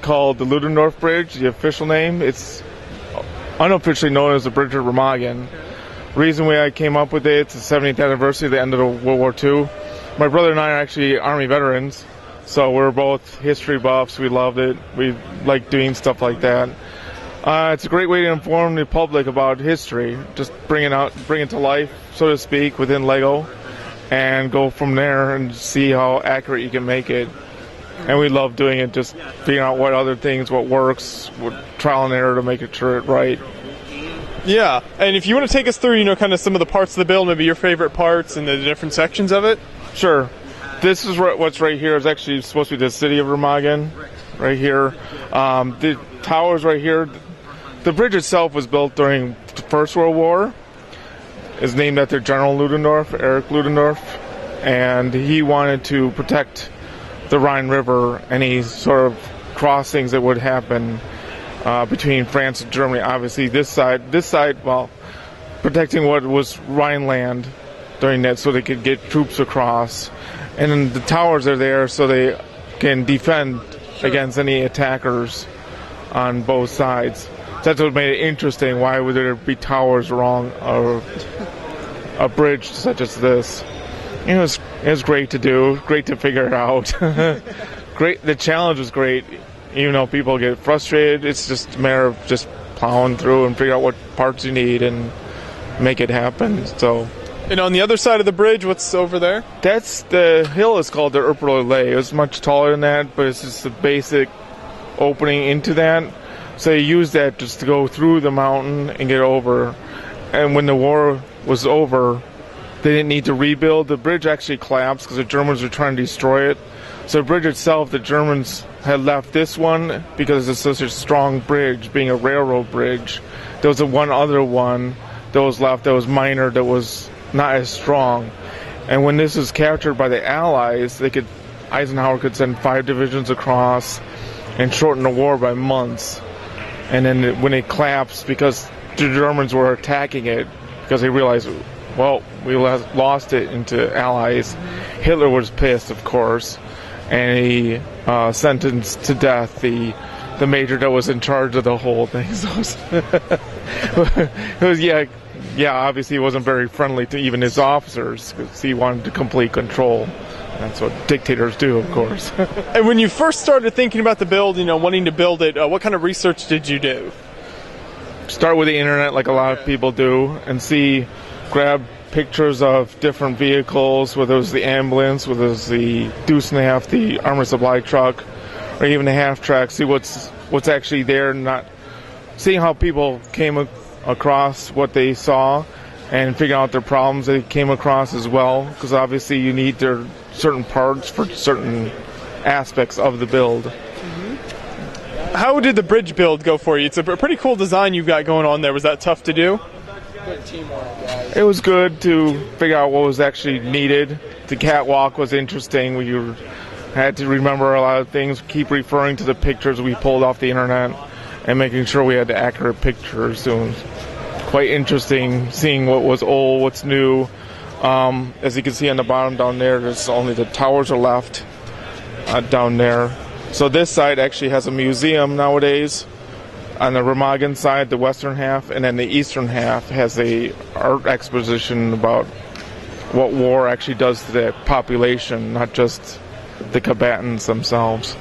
called the Ludendorff Bridge, the official name. It's unofficially known as the Bridge of Remagen. Reason why I came up with it, it's the 70th anniversary of the end of World War II. My brother and I are actually Army veterans, so we're both history buffs. We loved it. We like doing stuff like that. It's a great way to inform the public about history, just bring it to life, so to speak, within Lego, and go from there and see how accurate you can make it. And we love doing it, just figuring out what other things, what works, what trial and error to make it sure it's right. Yeah, and if you want to take us through, kind of some of the parts of the build, maybe your favorite parts and the different sections of it. Sure. This is what's right here is actually supposed to be the city of Remagen, right here. The towers right here. The bridge itself was built during the First World War. It's named after General Ludendorff, Erich Ludendorff, and he wanted to protect the Rhine River, any sort of crossings that would happen between France and Germany. Obviously, this side, well, protecting what was Rhineland during that, so they could get troops across. And then the towers are there so they can defend against any attackers on both sides. So that's what made it interesting. Why would there be towers along a bridge such as this? It was great to do, great to figure it out. Great, the challenge was great. Even though people get frustrated, it's just a matter of just plowing through and figure out what parts you need and make it happen. So. And on the other side of the bridge, what's over there? That's the hill is called the WWII. It was much taller than that, but it's just the basic opening into that. So you use that just to go through the mountain and get over. And when the war was over, they didn't need to rebuild. The bridge actually collapsed because the Germans were trying to destroy it. So the bridge itself, the Germans had left this one because it's such a strong bridge, being a railroad bridge. There was one other one that was left that was minor, that was not as strong. And when this was captured by the Allies, Eisenhower could send 5 divisions across and shorten the war by months. And then when it collapsed, because the Germans were attacking it, because they realized, well, we lost it into Allies. Hitler was pissed, of course, and he sentenced to death the major that was in charge of the whole thing. So it was obviously he wasn't very friendly to even his officers because he wanted to complete control. That's what dictators do, of course. And when you first started thinking about the build, wanting to build it, what kind of research did you do? Start with the internet, like a lot of people do, and grab pictures of different vehicles, whether it was the ambulance, whether it was the deuce and a half, the armored supply truck, or even the half track, see what's actually there, not seeing how people came across what they saw and figure out their problems they came across as well, because obviously you need their certain parts for certain aspects of the build. Mm-hmm. How did the bridge build go for you? It's a pretty cool design you've got going on there. Was that tough to do? Good teamwork, guys. It was good to figure out what was actually needed. The catwalk was interesting. We had to remember a lot of things, keep referring to the pictures we pulled off the internet and making sure we had the accurate pictures. So it was quite interesting seeing what was old, what's new. As you can see on the bottom down there, there's only the towers are left down there. So this side actually has a museum nowadays. On the Remagen side, the western half, and then the eastern half has a art exposition about what war actually does to the population, not just the combatants themselves.